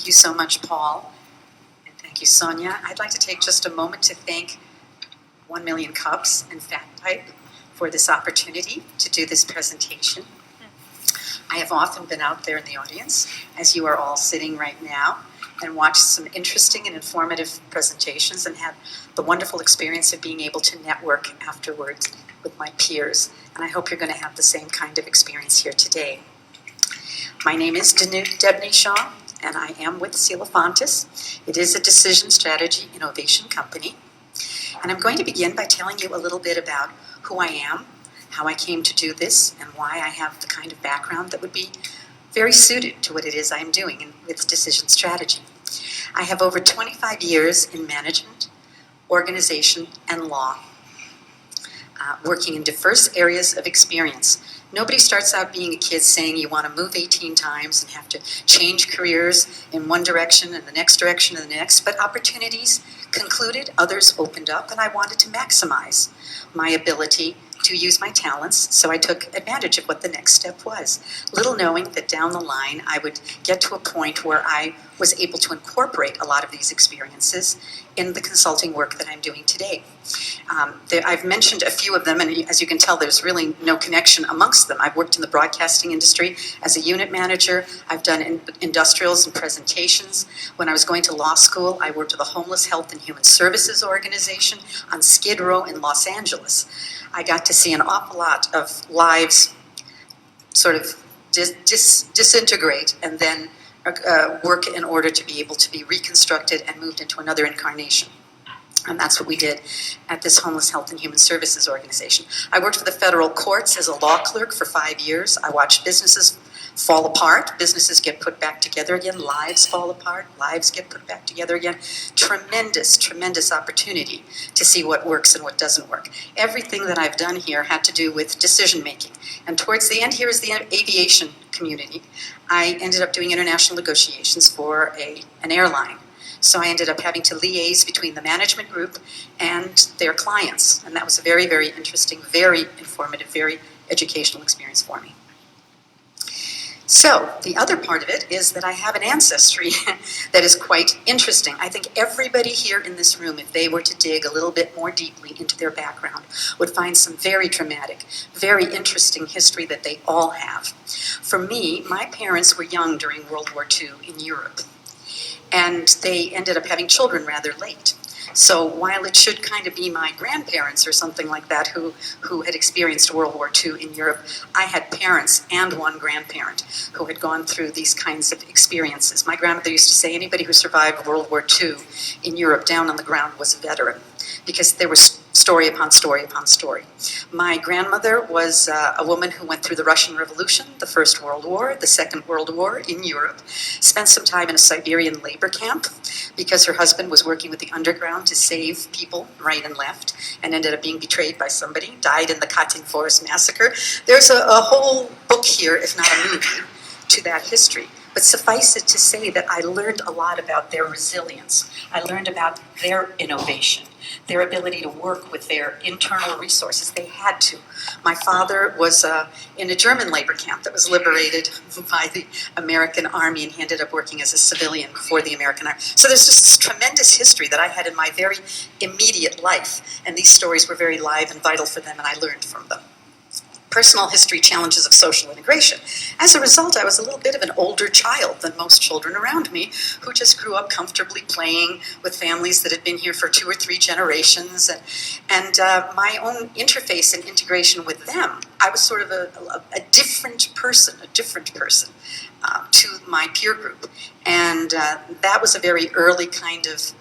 Thank you so much, Paul, and thank you, Sonia. I'd like to take just a moment to thank 1 Million Cups and Fat Pipe for this opportunity to do this presentation. I have often been out there in the audience, as you are all sitting right now, and watched some interesting and informative presentations and had the wonderful experience of being able to network afterwards with my peers. And I hope you're going to have the same kind of experience here today. My name is Debney Shaw, and I am with Silafantis. It is a decision strategy innovation company. And I'm going to begin by telling you a little bit about who I am, how I came to do this, and why I have the kind of background that would be very suited to what it is I'm doing with decision strategy. I have over 25 years in management, organization, and law, working in diverse areas of experience. Nobody starts out being a kid saying you want to move 18 times and have to change careers in one direction and the next direction and the next, but opportunities concluded, others opened up, and I wanted to maximize my ability to use my talents, so I took advantage of what the next step was, little knowing that down the line I would get to a point where I was able to incorporate a lot of these experiences in the consulting work that I'm doing today. I've mentioned a few of them, and as you can tell, there's really no connection amongst them. I've worked in the broadcasting industry as a unit manager. I've done industrials and presentations. When I was going to law school, I worked with the Homeless Health and Human Services Organization on Skid Row in Los Angeles. I got to see an awful lot of lives sort of disintegrate and then work in order to be able to be reconstructed and moved into another incarnation. And that's what we did at this Homeless Health and Human Services Organization. I worked for the federal courts as a law clerk for 5 years. I watched businesses fall apart, businesses get put back together again, lives fall apart, lives get put back together again. Tremendous, tremendous opportunity to see what works and what doesn't work. Everything that I've done here had to do with decision making. And towards the end, here is the aviation community. I ended up doing international negotiations for an airline. So I ended up having to liaise between the management group and their clients. And that was a very, very interesting, very informative, very educational experience for me. So the other part of it is that I have an ancestry that is quite interesting. I think everybody here in this room, if they were to dig a little bit more deeply into their background, would find some very dramatic, very interesting history that they all have. For me, my parents were young during World War II in Europe, and they ended up having children rather late. So while it should kind of be my grandparents or something like that who had experienced World War II in Europe, I had parents and one grandparent who had gone through these kinds of experiences. My grandmother used to say anybody who survived World War II in Europe down on the ground was a veteran, because there was story upon story upon story. My grandmother was a woman who went through the Russian Revolution, the First World War, the Second World War in Europe, spent some time in a Siberian labor camp because her husband was working with the underground to save people right and left, and ended up being betrayed by somebody, died in the Katyn Forest massacre. There's a whole book here, if not a movie, to that history. But suffice it to say that I learned a lot about their resilience. I learned about their innovation, their ability to work with their internal resources. They had to. My father was in a German labor camp that was liberated by the American Army, and he ended up working as a civilian for the American Army. So there's just this tremendous history that I had in my very immediate life, and these stories were very live and vital for them, and I learned from them. Personal history challenges of social integration. As a result, I was a little bit of an older child than most children around me who just grew up comfortably playing with families that had been here for 2 or 3 generations. And my own interface and integration with them, I was sort of a different person to my peer group. And that was a very early kind of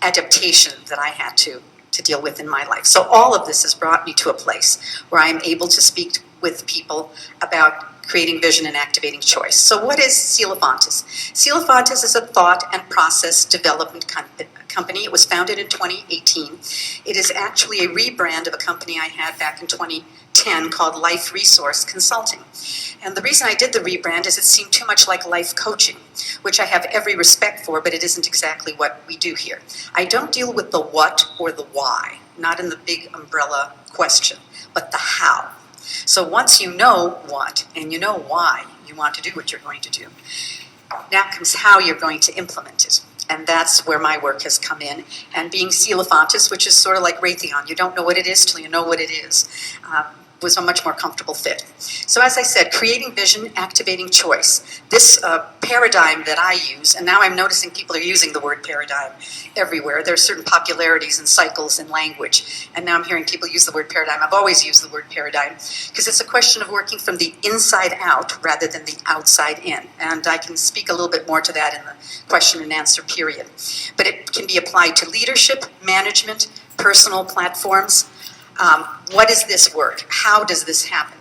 adaptation that I had to deal with in my life. So all of this has brought me to a place where I am able to speak with people about creating vision and activating choice. So what is Silafantis? Silafantis is a thought and process development company. It was founded in 2018. It is actually a rebrand of a company I had back in 2010 called Life Resource Consulting. And the reason I did the rebrand is it seemed too much like life coaching, which I have every respect for, but it isn't exactly what we do here. I don't deal with the what or the why, not in the big umbrella question, but the how. So once you know what and you know why you want to do what you're going to do, Now comes how you're going to implement it. And that's where my work has come in. And being Coelophantus, which is sort of like Raytheon, you don't know what it is till you know what it is, was a much more comfortable fit. So as I said, creating vision, activating choice. This paradigm that I use, and now I'm noticing people are using the word paradigm everywhere. There are certain popularities and cycles in language. And now I'm hearing people use the word paradigm. I've always used the word paradigm because it's a question of working from the inside out rather than the outside in. And I can speak a little bit more to that in the question and answer period. But it can be applied to leadership, management, personal platforms. What is this work? How does this happen?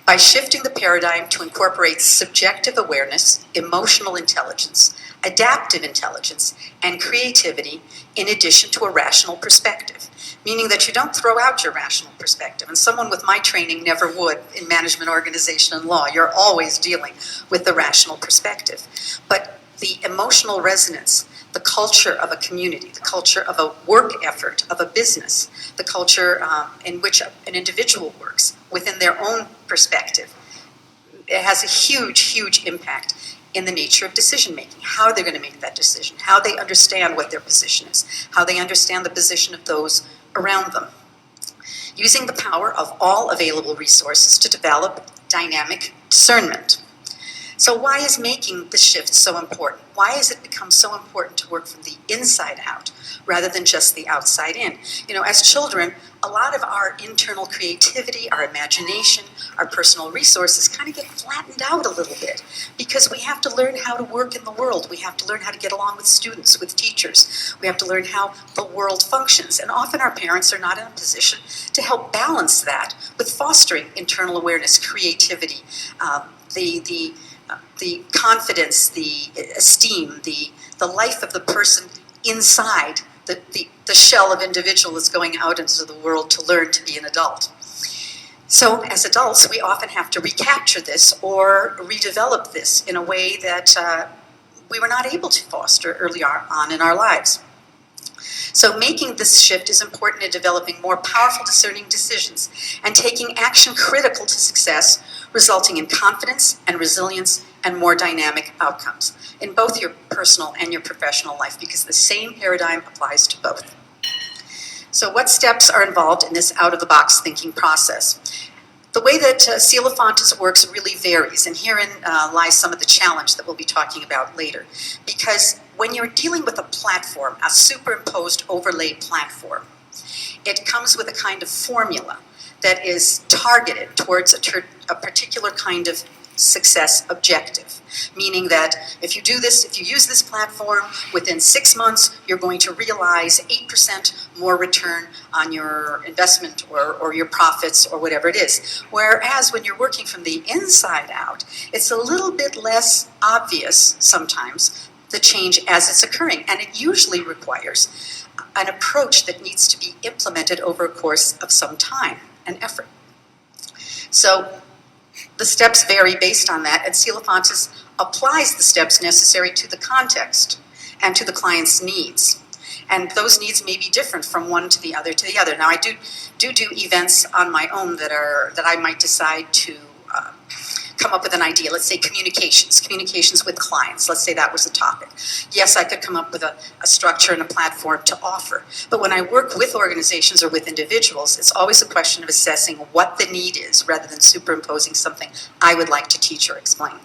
By shifting the paradigm to incorporate subjective awareness, emotional intelligence, adaptive intelligence, and creativity in addition to a rational perspective. Meaning that you don't throw out your rational perspective. And someone with my training never would in management, organization, and law. You're always dealing with the rational perspective. But the emotional resonance, the culture of a community, the culture of a work effort, of a business, the culture in which an individual works within their own perspective, it has a huge, huge impact in the nature of decision making, how they're going to make that decision, how they understand what their position is, how they understand the position of those around them. Using the power of all available resources to develop dynamic discernment. So why is making the shift so important? Why has it become so important to work from the inside out rather than just the outside in? You know, as children, a lot of our internal creativity, our imagination, our personal resources kind of get flattened out a little bit because we have to learn how to work in the world. We have to learn how to get along with students, with teachers. We have to learn how the world functions. And often our parents are not in a position to help balance that with fostering internal awareness, creativity, the confidence, the esteem, the life of the person inside the shell of individual that's going out into the world to learn to be an adult. So as adults, we often have to recapture this or redevelop this in a way that we were not able to foster early on in our lives. So making this shift is important in developing more powerful discerning decisions and taking action critical to success, resulting in confidence and resilience and more dynamic outcomes in both your personal and your professional life, because the same paradigm applies to both. So what steps are involved in this out-of-the-box thinking process? The way that Coelophantus works really varies, and herein lies some of the challenge that we'll be talking about later. Because when you're dealing with a platform, a superimposed overlay platform, it comes with a kind of formula that is targeted towards a particular kind of success objective, meaning that if you do this, if you use this platform, within 6 months, you're going to realize 8% more return on your investment or your profits or whatever it is. Whereas when you're working from the inside out, it's a little bit less obvious sometimes, the change as it's occurring. And it usually requires an approach that needs to be implemented over a course of some time and effort. So the steps vary based on that, and Coelophantus applies the steps necessary to the context and to the client's needs. And those needs may be different from one to the other to the other. Now, I do events on my own that I might decide to come up with an idea. Let's say communications with clients. Let's say that was the topic. Yes, I could come up with a structure and a platform to offer. But when I work with organizations or with individuals, it's always a question of assessing what the need is rather than superimposing something I would like to teach or explain.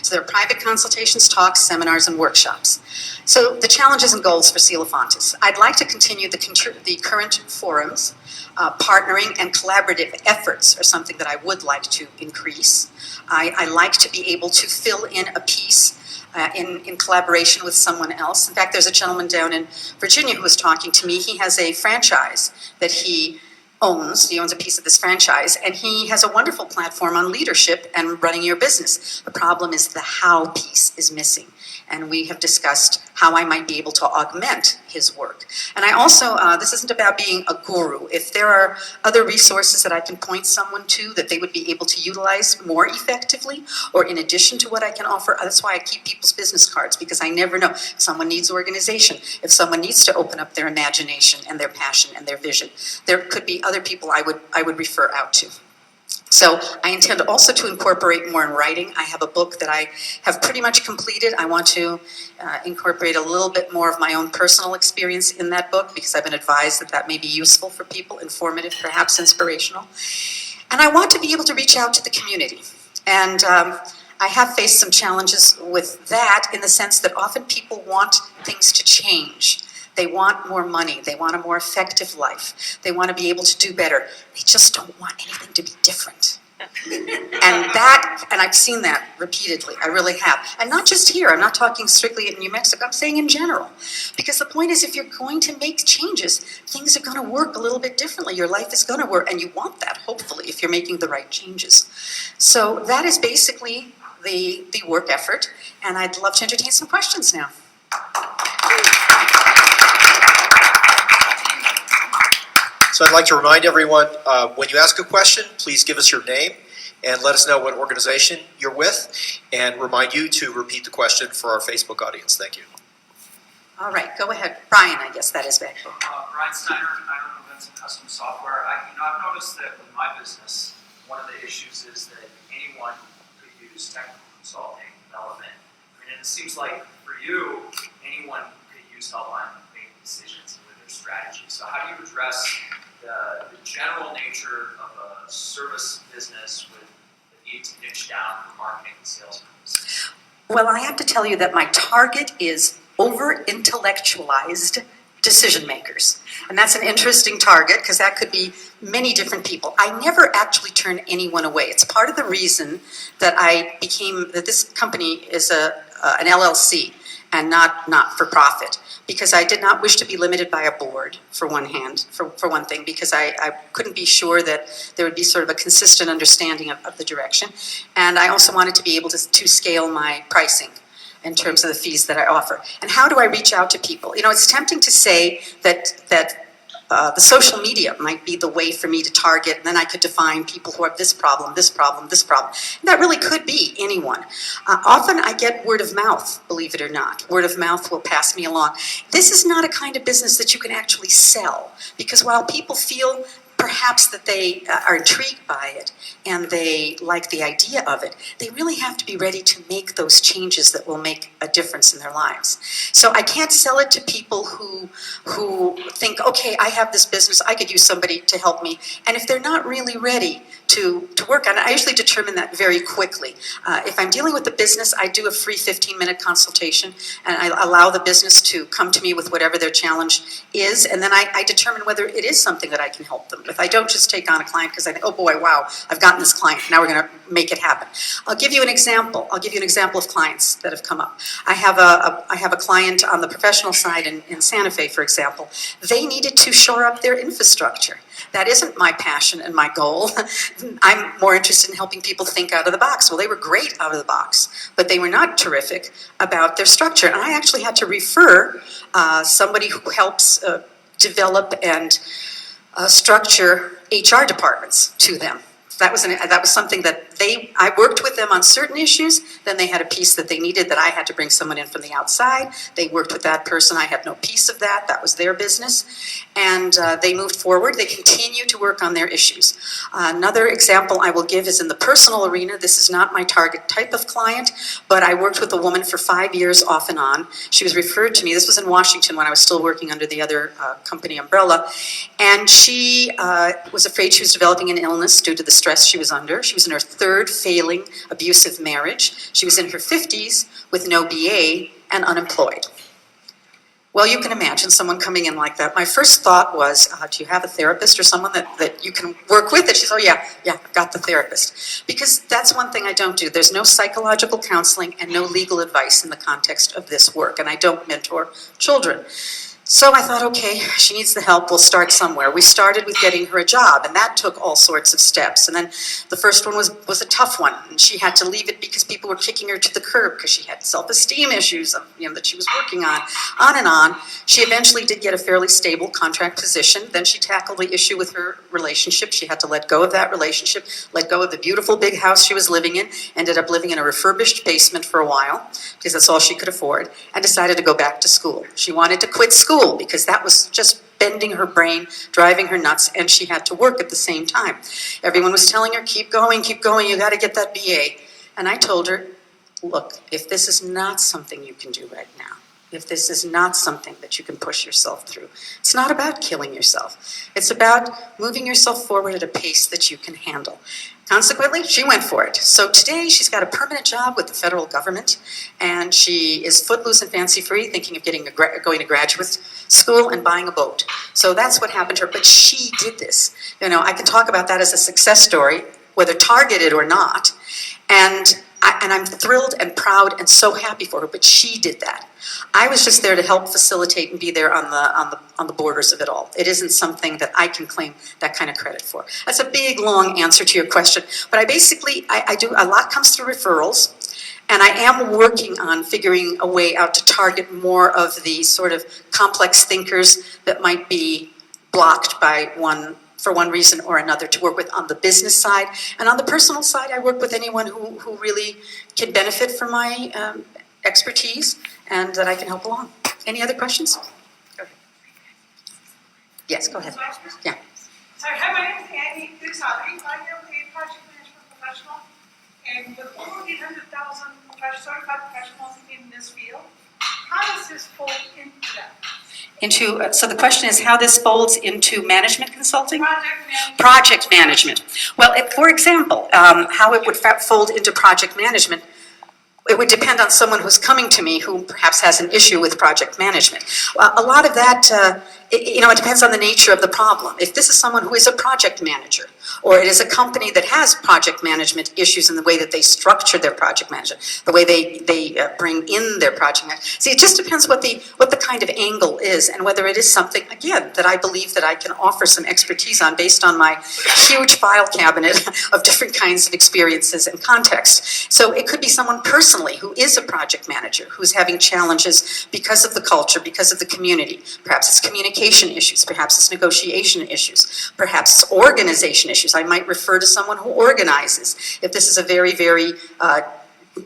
So there are private consultations, talks, seminars, and workshops. So the challenges and goals for Coelophantus. I'd like to continue the current forums. Partnering and collaborative efforts are something that I would like to increase. I like to be able to fill in a piece in collaboration with someone else. In fact, there's a gentleman down in Virginia who was talking to me. He has a franchise that he owns. He owns a piece of this franchise, and he has a wonderful platform on leadership and running your business. The problem is the how piece is missing. And we have discussed how I might be able to augment his work. And I also, this isn't about being a guru. If there are other resources that I can point someone to that they would be able to utilize more effectively, or in addition to what I can offer, that's why I keep people's business cards, because I never know. If someone needs organization, if someone needs to open up their imagination and their passion and their vision, there could be other people I would refer out to. So I intend also to incorporate more in writing. I have a book that I have pretty much completed. I want to incorporate a little bit more of my own personal experience in that book because I've been advised that that may be useful for people, informative, perhaps inspirational. And I want to be able to reach out to the community. And I have faced some challenges with that in the sense that often people want things to change. They want more money. They want a more effective life. They want to be able to do better. They just don't want anything to be different. And I've seen that repeatedly. I really have. And not just here. I'm not talking strictly in New Mexico. I'm saying in general. Because the point is, if you're going to make changes, things are going to work a little bit differently. Your life is going to work. And you want that, hopefully, if you're making the right changes. So that is basically the work effort. And I'd love to entertain some questions now. So I'd like to remind everyone, when you ask a question, please give us your name and let us know what organization you're with, and remind you to repeat the question for our Facebook audience. Thank you. All right, go ahead. Brian, I guess that is back. Brian Steiner, I own Events and Custom Software. I've noticed that with my business, one of the issues is that anyone could use technical consulting, development. And it seems like for you, anyone could use help on making decisions with their strategy. So how do you address the general nature of a service business with the need to niche down for marketing and sales purposes? Well, I have to tell you that my target is over-intellectualized decision makers. And that's an interesting target because that could be many different people. I never actually turn anyone away. It's part of the reason that that this company is an LLC and not for profit. Because I did not wish to be limited by a board, for one thing, because I couldn't be sure that there would be sort of a consistent understanding of the direction. And I also wanted to be able to scale my pricing in terms of the fees that I offer. And how do I reach out to people? You know, it's tempting to say that the social media might be the way for me to target, and then I could define people who have this problem, this problem, this problem. And that really could be anyone. Often I get word of mouth, believe it or not. Word of mouth will pass me along. This is not a kind of business that you can actually sell, because while people feel perhaps that they are intrigued by it and they like the idea of it, they really have to be ready to make those changes that will make a difference in their lives. So I can't sell it to people who think, okay, I have this business, I could use somebody to help me. And if they're not really ready to work on it, I usually determine that very quickly. If I'm dealing with the business, I do a free 15-minute consultation, and I allow the business to come to me with whatever their challenge is, and then I determine whether it is something that I can help them with. I don't just take on a client because I think, oh boy, wow, I've gotten this client, now we're going to make it happen. I'll give you an example. I'll give you an example of clients that have come up. I have a client on the professional side in Santa Fe, for example. They needed to shore up their infrastructure. That isn't my passion and my goal. I'm more interested in helping people think out of the box. Well, they were great out of the box, but they were not terrific about their structure. And I actually had to refer somebody who helps develop and structure HR departments to them. That was something that I worked with them on certain issues. Then they had a piece that they needed that I had to bring someone in from the outside. They worked with that person. I had no piece of that. That was their business. And they moved forward. They continue to work on their issues. Another example I will give is in the personal arena. This is not my target type of client, but I worked with a woman for 5 years off and on. She was referred to me. This was in Washington when I was still working under the other company umbrella. And she was afraid she was developing an illness due to the stress she was under. She was in her third failing abusive marriage. She was in her 50s with no BA and unemployed. Well, you can imagine someone coming in like that. My first thought was, do you have a therapist or someone that you can work with? And she said, oh yeah, I've got the therapist. Because that's one thing I don't do. There's no psychological counseling and no legal advice in the context of this work, and I don't mentor children. So I thought, okay, she needs the help, we'll start somewhere. We started with getting her a job, and that took all sorts of steps. And then the first one was a tough one, and she had to leave it because people were kicking her to the curb because she had self-esteem issues that she was working on and on. She eventually did get a fairly stable contract position. Then she tackled the issue with her relationship. She had to let go of that relationship, let go of the beautiful big house she was living in, ended up living in a refurbished basement for a while because that's all she could afford, and decided to go back to school. She wanted to quit school because that was just bending her brain, driving her nuts, and she had to work at the same time. Everyone was telling her, keep going, you got to get that BA. And I told her, look, if this is not something you can do right now, if this is not something that you can push yourself through, it's not about killing yourself. It's about moving yourself forward at a pace that you can handle. Consequently, she went for it. So today she's got a permanent job with the federal government, and she is footloose and fancy-free, thinking of going to graduate school and buying a boat. So that's what happened to her, but she did this. You know, I can talk about that as a success story, whether targeted or not, and I'm thrilled and proud and so happy for her, but she did that. I was just there to help facilitate and be there on the borders of it all. It isn't something that I can claim that kind of credit for. That's a big, long answer to your question, but I do, a lot comes through referrals, and I am working on figuring a way out to target more of the sort of complex thinkers that might be blocked by for one reason or another, to work with on the business side. And on the personal side, I work with anyone who really can benefit from my expertise and that I can help along. Any other questions? Go ahead. Yes, go ahead. Yeah. So hi, my name is Annie Dixali. I am a project management professional, and with over 800,000 certified professionals in this field, how does this fold into that? So the question is how this folds into management consulting? Project management. Project management. Well, for example, how it would fold into project management, it would depend on someone who's coming to me who perhaps has an issue with project management. A lot of that, it depends on the nature of the problem. If this is someone who is a project manager, or it is a company that has project management issues in the way that they structure their project management, the way they bring in their project management. See, it just depends what the kind of angle is, and whether it is something, again, that I believe that I can offer some expertise on based on my huge file cabinet of different kinds of experiences and contexts. So it could be someone personally who is a project manager, who's having challenges because of the culture, because of the community. Perhaps it's communication issues, perhaps it's negotiation issues, perhaps it's organization issues. I might refer to someone who organizes if this is a very, very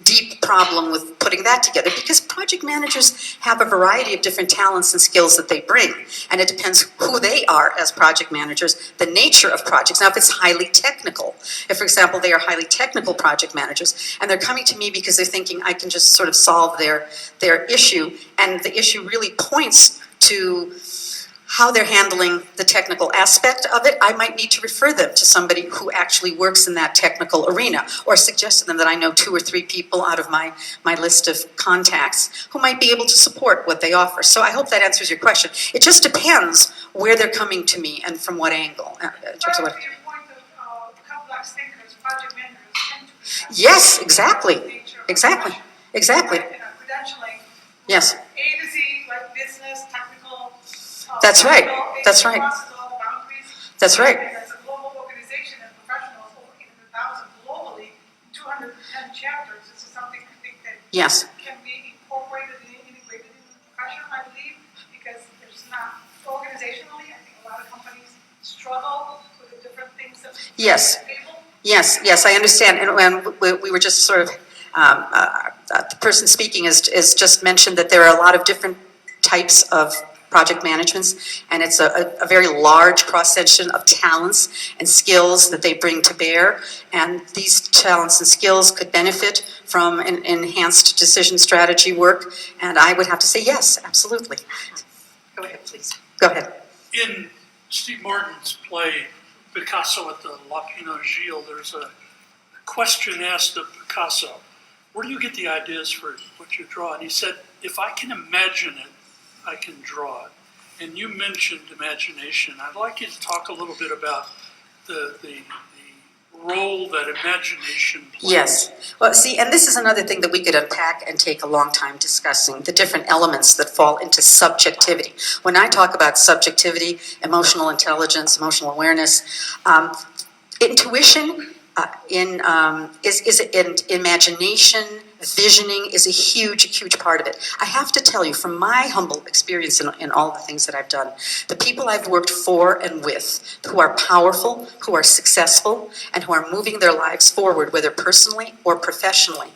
deep problem with putting that together, because project managers have a variety of different talents and skills that they bring, and it depends who they are as project managers, the nature of projects. Now, if it's highly technical, if, for example, they are highly technical project managers, and they're coming to me because they're thinking I can just sort of solve their issue, and the issue really points to how they're handling the technical aspect of it, I might need to refer them to somebody who actually works in that technical arena, or suggest to them that I know 2 or 3 people out of my list of contacts who might be able to support what they offer. So I hope that answers your question. It just depends where they're coming to me and from what angle. In terms of what... your point of complex thinkers, project managers tend to be Yes, exactly. Exactly. Exactly. Credentialing. Yes. A to Z, like business, technical. That's right. That's right. That's right. And as a global organization and professionals, over 800,000 globally, 210 chapters, this is something I think that Yes. can be incorporated and integrated in the profession, I believe, because there's not, organizationally, I think a lot of companies struggle with the different things that Yes. Yes, yes, I understand. And we were just sort of, the person speaking has just mentioned that there are a lot of different types of project managements, and it's a very large cross-section of talents and skills that they bring to bear, and these talents and skills could benefit from an enhanced decision strategy work, and I would have to say yes, absolutely. Go ahead, please. Go ahead. In Steve Martin's play, Picasso at the La Pina Gilles, there's a question asked of Picasso, where do you get the ideas for what you draw? And he said, if I can imagine it, I can draw it. And you mentioned imagination. I'd like you to talk a little bit about the role that imagination plays. Yes. Well, see, and this is another thing that we could unpack and take a long time discussing, the different elements that fall into subjectivity. When I talk about subjectivity, emotional intelligence, emotional awareness, intuition, imagination, visioning is a huge part of it. I have to tell you, from my humble experience in all the things that I've done, the people I've worked for and with, who are powerful, who are successful, and who are moving their lives forward, whether personally or professionally,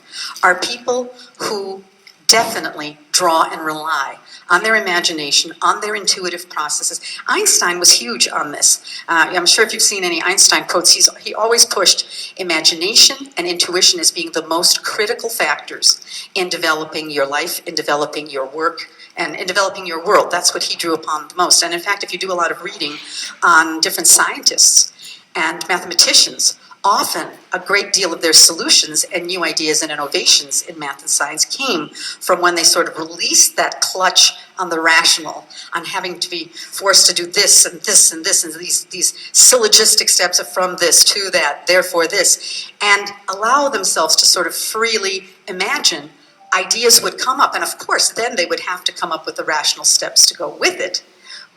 are people who definitely draw and rely on their imagination, on their intuitive processes. Einstein was huge on this. I'm sure if you've seen any Einstein quotes, he always pushed imagination and intuition as being the most critical factors in developing your life, in developing your work, and in developing your world. That's what he drew upon the most. And in fact, if you do a lot of reading on different scientists and mathematicians, often a great deal of their solutions and new ideas and innovations in math and science came from when they sort of released that clutch on the rational, on having to be forced to do this and this and this and these syllogistic steps of from this to that, therefore this, and allow themselves to sort of freely imagine. Ideas would come up, and of course then they would have to come up with the rational steps to go with it.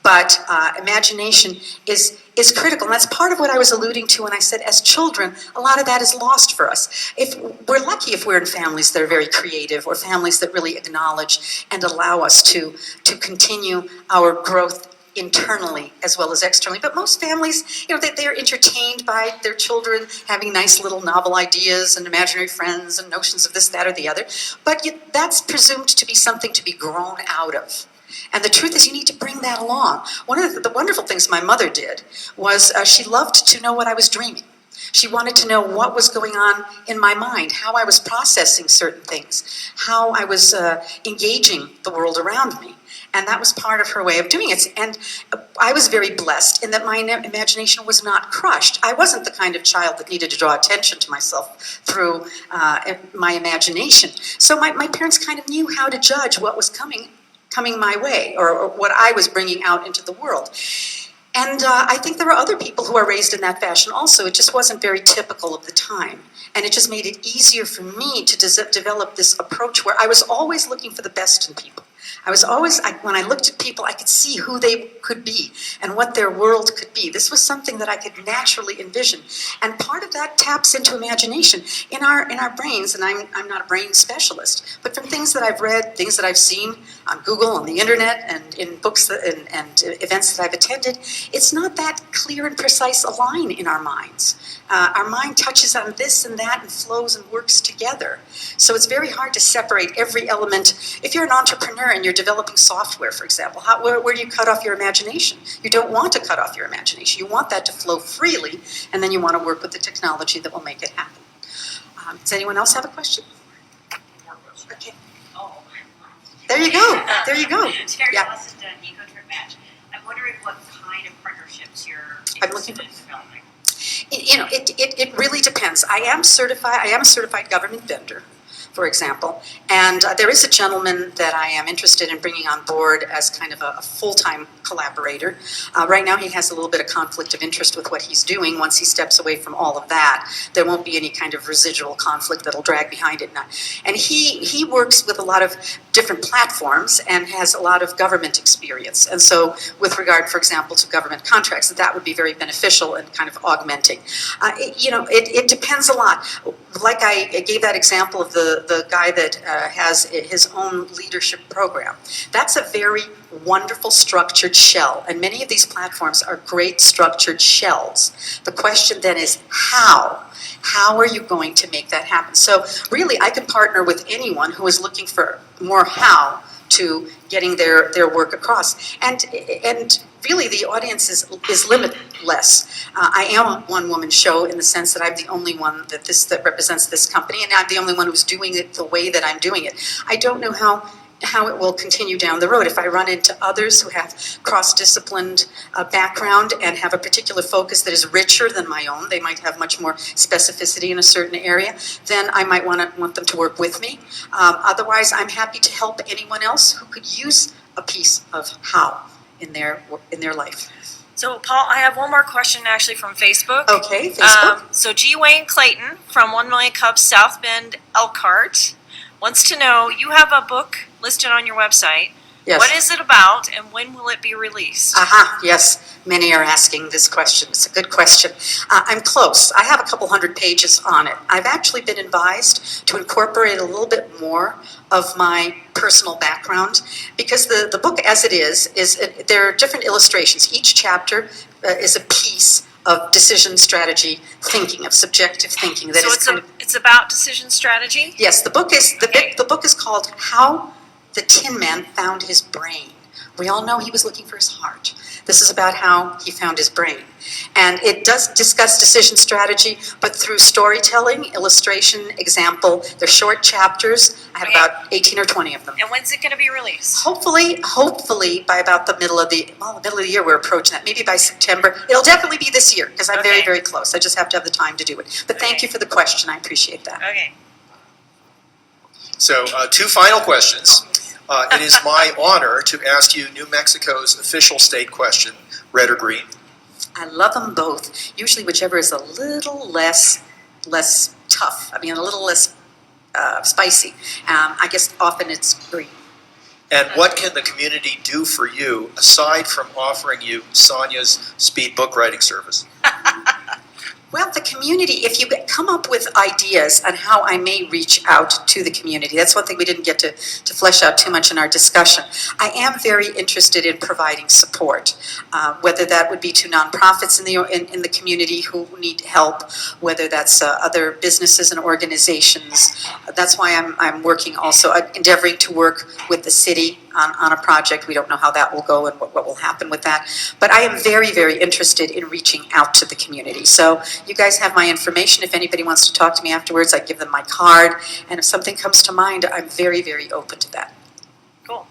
But imagination is critical, and that's part of what I was alluding to when I said as children, a lot of that is lost for us. If we're lucky if we're in families that are very creative, or families that really acknowledge and allow us to continue our growth internally as well as externally. But most families, they're entertained by their children having nice little novel ideas and imaginary friends and notions of this, that, or the other. But that's presumed to be something to be grown out of. And the truth is, you need to bring that along. One of the wonderful things my mother did was she loved to know what I was dreaming. She wanted to know what was going on in my mind, how I was processing certain things, how I was engaging the world around me. And that was part of her way of doing it. And I was very blessed in that my imagination was not crushed. I wasn't the kind of child that needed to draw attention to myself through my imagination. So my parents kind of knew how to judge what was coming my way, or what I was bringing out into the world. And I think there are other people who are raised in that fashion also. It just wasn't very typical of the time. And it just made it easier for me to develop this approach where I was always looking for the best in people. When I looked at people, I could see who they could be and what their world could be. This was something that I could naturally envision. And part of that taps into imagination in our brains, and I'm not a brain specialist, but from things that I've read, things that I've seen on Google, on the internet, and in books and events that I've attended, it's not that clear and precise a line in our minds. Our mind touches on this and that and flows and works together. So it's very hard to separate every element. If you're an entrepreneur and you're developing software, for example, where do you cut off your imagination? You don't want to cut off your imagination. You want that to flow freely, and then you want to work with the technology that will make it happen. Does anyone else have a question? Okay. Oh. There you go. There you go. Terry Yeah. Lawson done Eco Trip Match. I'm wondering what kind of partnerships you're I'm looking interested in developing. It really depends. I am a certified government vendor, for example, and there is a gentleman that I am interested in bringing on board as kind of a full-time collaborator. Right now he has a little bit of conflict of interest with what he's doing. Once he steps away from all of that, there won't be any kind of residual conflict that'll drag behind it. And he works with a lot of different platforms and has a lot of government experience. And so with regard, for example, to government contracts, that would be very beneficial and kind of augmenting. It depends a lot. Like I gave that example of the guy that has his own leadership program. That's a very wonderful structured shell, and many of these platforms are great structured shells. The question then is how? How are you going to make that happen? So really, I can partner with anyone who is looking for more how to getting their work across. And really, the audience is limitless. I am a one-woman show in the sense that I'm the only one that represents this company, and I'm the only one who's doing it the way that I'm doing it. I don't know how it will continue down the road. If I run into others who have cross-disciplined background and have a particular focus that is richer than my own, they might have much more specificity in a certain area, then I might want them to work with me. Otherwise, I'm happy to help anyone else who could use a piece of how in their life. So, Paul, I have one more question actually from Facebook. Okay, Facebook. So, G. Wayne Clayton from 1 Million Cups South Bend, Elkhart, wants to know, you have a book listed on your website. Yes. What is it about, and when will it be released? Yes. Many are asking this question. It's a good question. I'm close. I have a couple hundred pages on it. I've actually been advised to incorporate a little bit more of my personal background, because the book as it is there are different illustrations. Each chapter is a piece of decision strategy thinking, of subjective thinking. That So is it's kind of, it's about decision strategy. yes, the book is Okay. the book is called How the Tin Man Found His Brain. We all know he was looking for his heart. This is about how he found his brain. And it does discuss decision strategy, but through storytelling, illustration, example. They're short chapters. I have Okay. about 18 or 20 of them. And when's it going to be released? Hopefully by about the middle of the year we're approaching that. Maybe by September. It'll definitely be this year because I'm very, Okay. very close. I just have to have the time to do it. But thank Okay. you for the question. I appreciate that. Okay. So, two final questions. It is my honor to ask you New Mexico's official state question, red or green? I love them both. Usually whichever is a little less tough. I mean, a little less spicy. I guess often it's green. And what can the community do for you aside from offering you Sonia's speed book writing service? Well, the community, if you come up with ideas on how I may reach out to the community, that's one thing we didn't get to flesh out too much in our discussion. I am very interested in providing support, whether that would be to nonprofits in the community who need help, whether that's other businesses and organizations. That's why I'm working also, endeavoring to work with the city on a project. We don't know how that will go and what will happen with that. But I am very, very interested in reaching out to the community. So you guys have my information. If anybody wants to talk to me afterwards, I give them my card. And if something comes to mind, I'm very, very open to that. Cool.